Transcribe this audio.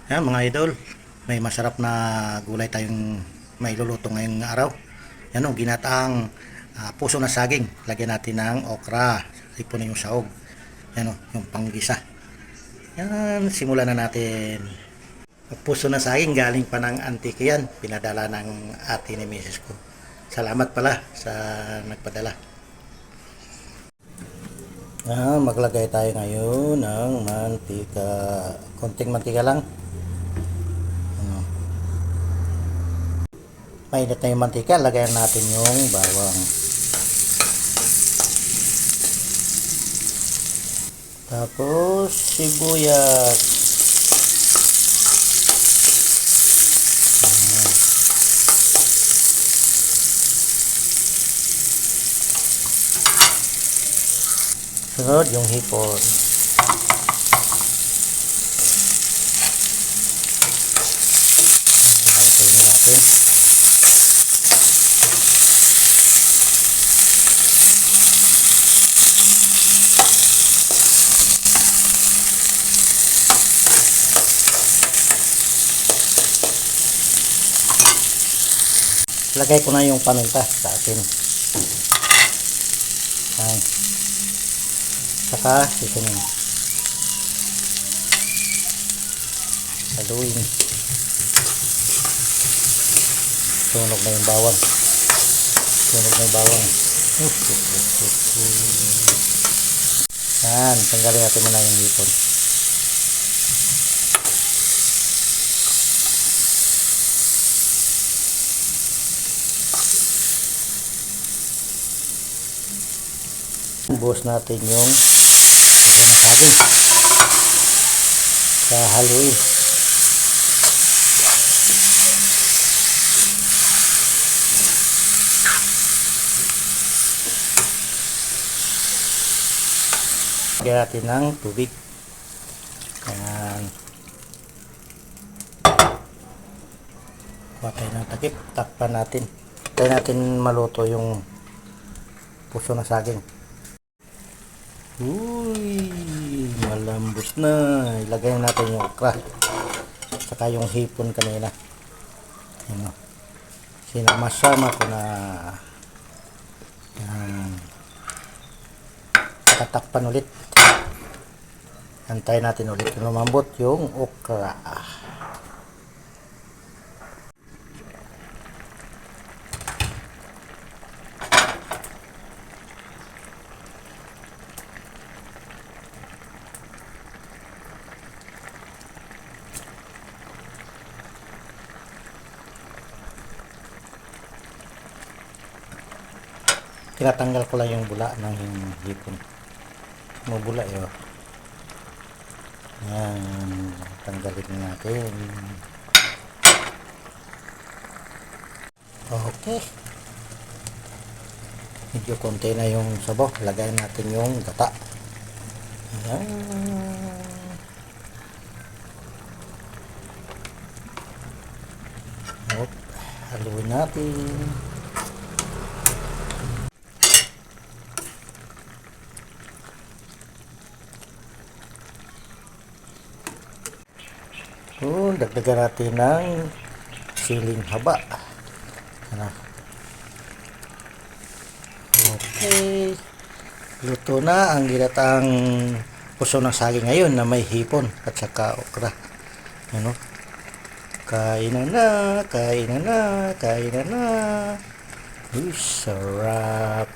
Ayan mga idol, may masarap na gulay tayong mailuluto ngayong araw. Yan o, ginataang puso na saging. Lagyan natin ng okra. Ipunin yung sahog. Yan o, yung panggisa. Yan, simulan na natin. Puso na saging, galing pa ng antike yan. Pinadala ng ate ni misis ko. Salamat pala sa nagpadala. Maglagay tayo ngayon ng mantika. Konting mantika lang. Mainit na yung mantika, lagayan natin yung bawang. Tapos sibuyas. Sunod yung hipon. Lagyan natin. Lagay ko na yung paminta sa atin. Ayan. Saka sisinin. Haluin. Tunog na yung bawang. Tunog na yung bawang. Yan. Tanggalin natin muna yung hipon. Buhos natin yung saging. Haluin. Lagyan natin ng tubig. Ayan. Kuha tayo ng takip. Takpan natin. Tayo natin maluto yung puso na saging. Uy, malambot na. Ilagay natin yung okra. Saka yung hipon kanina. Ano, sinama-sama ko na. Tatakpan ulit. Antayin natin ulit lumambot yung okra. Tinatanggal ko lang yung bula ng hipon. Mabula yun. Yan. Tanggalin natin. Okay. Medyo konti na yung sabaw. Lagayin natin yung gata. Yan. Haluin natin. Dagdagan natin ng siling haba. Ano? Okay. Luto na ang ginataang puso ng saging ngayon na may hipon at saka okra. Ano? Kainan na, kainan na, kainan na. Uy, sarap.